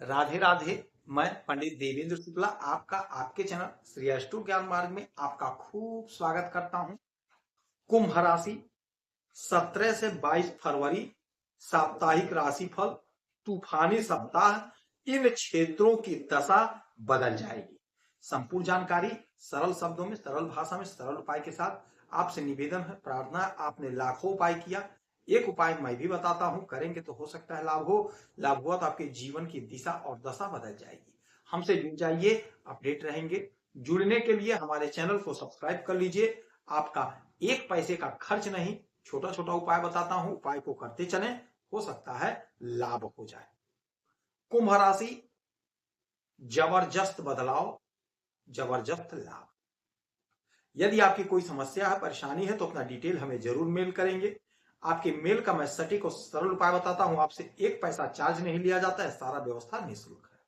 राधे राधे। मैं पंडित देवेंद्र शुक्ला आपका आपके चैनल श्री अष्टु ज्ञान मार्ग में आपका खूब स्वागत करता हूं। कुंभ राशि 17 से 22 फरवरी साप्ताहिक राशिफल। तूफानी सप्ताह। इन क्षेत्रों की दशा बदल जाएगी। संपूर्ण जानकारी सरल शब्दों में, सरल भाषा में, सरल उपाय के साथ आपसे निवेदन है, प्रार्थना। आपने लाखों उपाय किया, एक उपाय मैं भी बताता हूं, करेंगे तो हो सकता है लाभ हो। लाभ हुआ तो आपके जीवन की दिशा और दशा बदल जाएगी। हमसे जुड़ जाइए, अपडेट रहेंगे। जुड़ने के लिए हमारे चैनल को सब्सक्राइब कर लीजिए। आपका एक पैसे का खर्च नहीं, छोटा छोटा उपाय बताता हूं, उपाय को करते चलें, हो सकता है लाभ हो जाए। कुंभ राशि, जबरदस्त बदलाव, जबरदस्त लाभ। यदि आपकी कोई समस्या है, परेशानी है तो अपना डिटेल हमें जरूर मेल करेंगे। आपके मेल का मैं सटीक और सरल उपाय बताता हूं। आपसे एक पैसा चार्ज नहीं लिया जाता है, सारा व्यवस्था निःशुल्क है।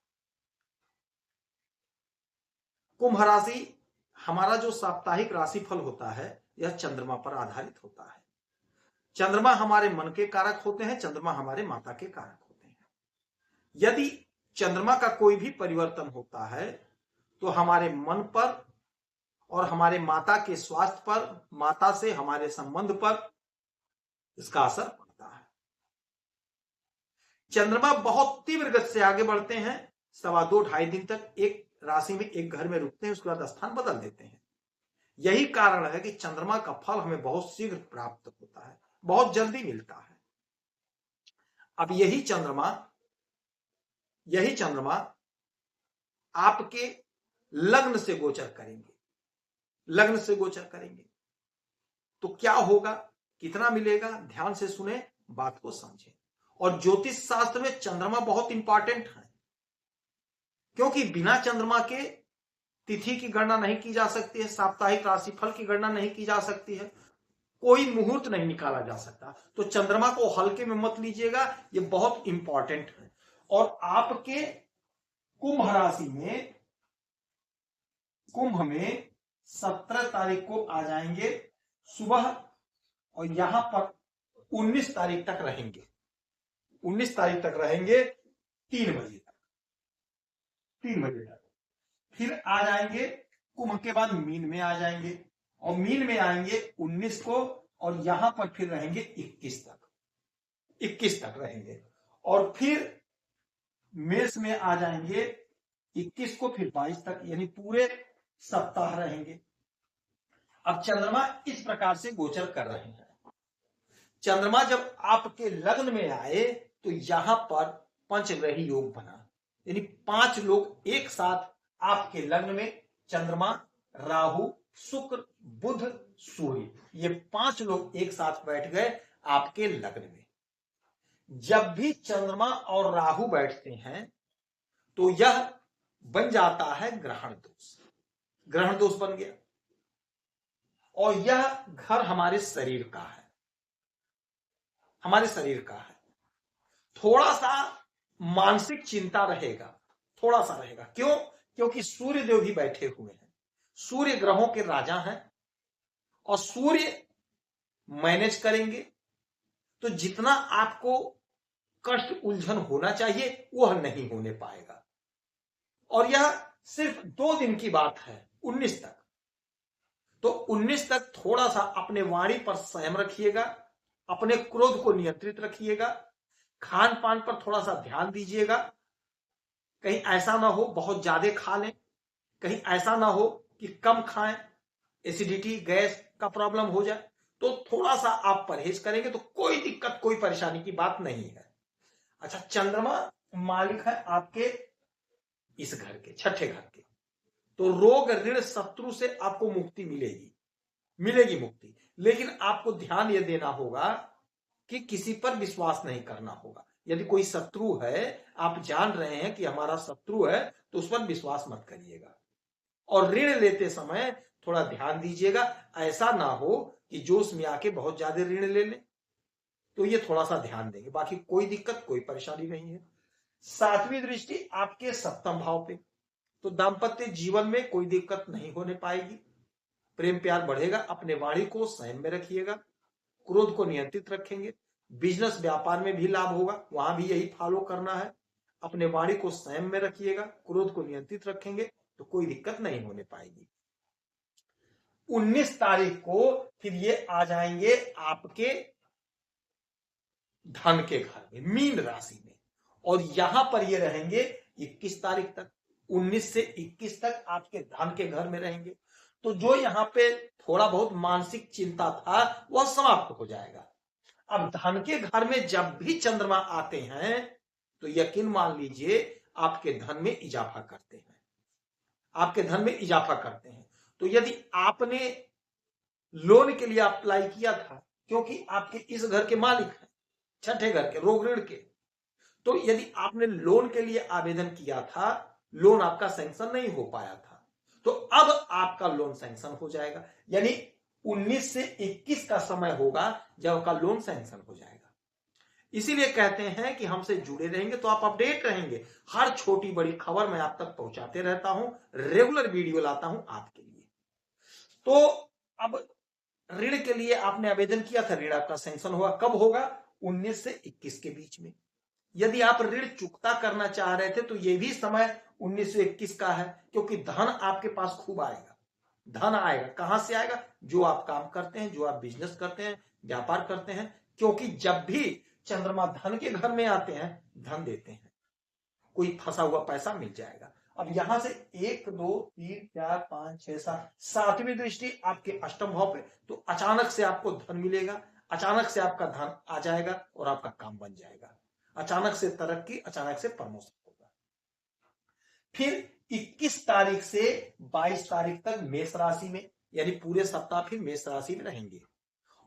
कुंभ राशि, हमारा जो साप्ताहिक राशिफल होता है यह चंद्रमा पर आधारित होता है। चंद्रमा हमारे मन के कारक होते हैं, चंद्रमा हमारे माता के कारक होते हैं। यदि चंद्रमा का कोई भी परिवर्तन होता है तो हमारे मन पर और हमारे माता के स्वास्थ्य पर, माता से हमारे संबंध पर इसका असर पड़ता है। चंद्रमा बहुत तीव्र गति से आगे बढ़ते हैं, 2.5 दिन तक एक राशि में, एक घर में रुकते हैं, उसके बाद स्थान बदल देते हैं। यही कारण है कि चंद्रमा का फल हमें बहुत शीघ्र प्राप्त होता है, बहुत जल्दी मिलता है। अब यही चंद्रमा आपके लग्न से गोचर करेंगे। लग्न से गोचर करेंगे तो क्या होगा, कितना मिलेगा, ध्यान से सुने, बात को समझें। और ज्योतिष शास्त्र में चंद्रमा बहुत इंपॉर्टेंट है, क्योंकि बिना चंद्रमा के तिथि की गणना नहीं की जा सकती है, साप्ताहिक राशिफल की गणना नहीं की जा सकती है, कोई मुहूर्त नहीं निकाला जा सकता। तो चंद्रमा को हल्के में मत लीजिएगा, ये बहुत इंपॉर्टेंट है। और आपके कुंभ राशि में, कुंभ में 17 तारीख को आ जाएंगे सुबह, और यहां पर 19 तारीख तक रहेंगे। 19 तारीख तक रहेंगे 3 बजे तक, 3 बजे तक। फिर आ जाएंगे, कुंभ के बाद मीन में आ जाएंगे, और मीन में आएंगे 19 को, और यहां पर फिर रहेंगे 21 तक, 21 तक रहेंगे। और फिर मेष में आ जाएंगे 21 को, फिर 22 तक, यानी पूरे सप्ताह रहेंगे। अब चंद्रमा इस प्रकार से गोचर कर रहे हैं। चंद्रमा जब आपके लग्न में आए तो यहां पर पंचग्रही योग बना, यानी 5 लोग एक साथ आपके लग्न में, चंद्रमा, राहु, शुक्र, बुध, सूर्य, ये 5 लोग एक साथ बैठ गए आपके लग्न में। जब भी चंद्रमा और राहु बैठते हैं तो यह बन जाता है ग्रहण दोष। ग्रहण दोष बन गया, और यह घर हमारे शरीर का है, हमारे शरीर का है। थोड़ा सा मानसिक चिंता रहेगा, थोड़ा सा रहेगा। क्यों? क्योंकि सूर्य देव भी बैठे हुए हैं, सूर्य ग्रहों के राजा हैं, और सूर्य मैनेज करेंगे। तो जितना आपको कष्ट, उलझन होना चाहिए वह नहीं होने पाएगा। और यह सिर्फ 2 दिन की बात है, 19 तक। तो 19 तक थोड़ा सा अपने वाणी पर संयम रखिएगा, अपने क्रोध को नियंत्रित रखिएगा, खान पान पर थोड़ा सा ध्यान दीजिएगा। कहीं ऐसा ना हो बहुत ज्यादा खा लें, कहीं ऐसा ना हो कि कम खाएं, एसिडिटी, गैस का प्रॉब्लम हो जाए। तो थोड़ा सा आप परहेज करेंगे तो कोई दिक्कत, कोई परेशानी की बात नहीं है। अच्छा, चंद्रमा मालिक है आपके इस घर के, छठे घर के। तो रोग, ऋण, शत्रु से आपको मुक्ति मिलेगी, मिलेगी मुक्ति। लेकिन आपको ध्यान यह देना होगा कि किसी पर विश्वास नहीं करना होगा। यदि कोई शत्रु है, आप जान रहे हैं कि हमारा शत्रु है, तो उस पर विश्वास मत करिएगा। और ऋण लेते समय थोड़ा ध्यान दीजिएगा, ऐसा ना हो कि जोश में आके बहुत ज्यादा ऋण ले लें। तो ये थोड़ा सा ध्यान देंगे, बाकी कोई दिक्कत, कोई परेशानी नहीं है। 7वीं दृष्टि आपके 7वें भाव पे, तो दाम्पत्य जीवन में कोई दिक्कत नहीं होने पाएगी, प्रेम प्यार बढ़ेगा। अपने वाणी को संयम में रखिएगा, क्रोध को नियंत्रित रखेंगे। बिजनेस व्यापार में भी लाभ होगा, वहां भी यही फॉलो करना है। अपने वाणी को संयम में रखिएगा, क्रोध को नियंत्रित रखेंगे तो कोई दिक्कत नहीं होने पाएगी। 19 तारीख को फिर ये आ जाएंगे आपके धन के घर में, मीन राशि में, और यहां पर ये रहेंगे 21 तारीख तक। 19 से 21 तक आपके धन के घर में रहेंगे। तो जो यहाँ पे थोड़ा बहुत मानसिक चिंता था वह समाप्त हो जाएगा। अब धन के घर में जब भी चंद्रमा आते हैं तो यकीन मान लीजिए आपके धन में इजाफा करते हैं, आपके धन में इजाफा करते हैं। तो यदि आपने लोन के लिए अप्लाई किया था, क्योंकि आपके इस घर के मालिक हैं, छठे घर के, रोग ऋण के, तो यदि आपने लोन के लिए आवेदन किया था, लोन आपका सैंक्शन नहीं हो पाया था, तो अब आपका लोन सैंक्शन हो जाएगा। यानी 19 से 21 का समय होगा जब आपका लोन सैंक्शन हो जाएगा। इसीलिए कहते हैं कि हमसे जुड़े रहेंगे तो आप अपडेट रहेंगे। हर छोटी बड़ी खबर मैं आप तक पहुंचाते रहता हूं, रेगुलर वीडियो लाता हूं आपके लिए। तो अब ऋण के लिए आपने आवेदन किया था, ऋण आपका सैंक्शन हुआ, कब होगा? 19 से 21 के बीच में। यदि आप ऋण चुकता करना चाह रहे थे तो यह भी समय 19 से 21 का है, क्योंकि धन आपके पास खूब आएगा। धन आएगा, कहां से आएगा? जो आप काम करते हैं, जो आप बिजनेस करते हैं, व्यापार करते हैं, क्योंकि जब भी चंद्रमा धन के घर में आते हैं धन देते हैं, कोई फंसा हुआ पैसा मिल जाएगा। अब यहां से 1 2 3 4 5 6 7 सातवीं दृष्टि आपके अष्टम भाव पे, तो अचानक से आपको धन मिलेगा, अचानक से आपका धन आ जाएगा और आपका काम बन जाएगा। अचानक से तरक्की, अचानक से प्रमोशन होगा। फिर 21 तारीख से 22 तारीख तक मेष राशि में, यानी पूरे सप्ताह फिर मेष राशि में रहेंगे।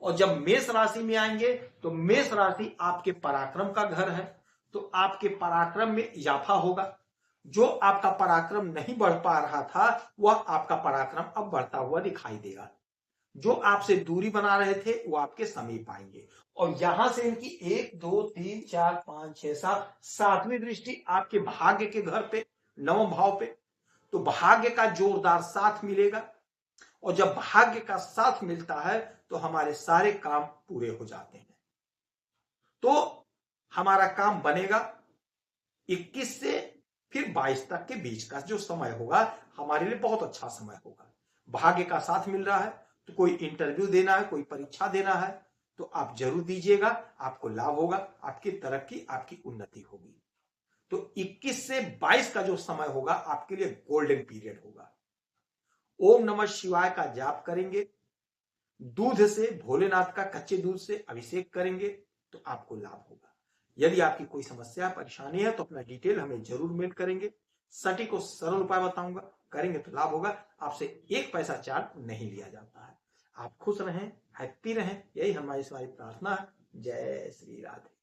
और जब मेष राशि में आएंगे तो मेष राशि आपके पराक्रम का घर है, तो आपके पराक्रम में इजाफा होगा। जो आपका पराक्रम नहीं बढ़ पा रहा था वह आपका पराक्रम अब बढ़ता हुआ दिखाई देगा। जो आपसे दूरी बना रहे थे वो आपके समीप आएंगे। और यहां से इनकी 1 2 3 4 5 6 7 सातवीं दृष्टि आपके भाग्य के घर पे, नवम भाव पे, तो भाग्य का जोरदार साथ मिलेगा। और जब भाग्य का साथ मिलता है तो हमारे सारे काम पूरे हो जाते हैं। तो हमारा काम बनेगा। 21 से फिर 22 तक के बीच का जो समय होगा हमारे लिए बहुत अच्छा समय होगा। भाग्य का साथ मिल रहा है, तो कोई इंटरव्यू देना है, कोई परीक्षा देना है तो आप जरूर दीजिएगा, आपको लाभ होगा, आपकी तरक्की, आपकी उन्नति होगी। तो 21 से 22 का जो समय होगा आपके लिए गोल्डन पीरियड होगा। ओम नमः शिवाय का जाप करेंगे, दूध से, भोलेनाथ का कच्चे दूध से अभिषेक करेंगे तो आपको लाभ होगा। यदि आपकी कोई समस्या, परेशानी है तो अपना डिटेल हमें जरूर मेल करेंगे, सटीक और सरल उपाय बताऊंगा, करेंगे तो लाभ होगा। आपसे 1 पैसा चार्ज नहीं लिया जाता है। आप खुश रहें, हैप्पी रहें, यही हमारी सारी प्रार्थना है। जय श्री राधे।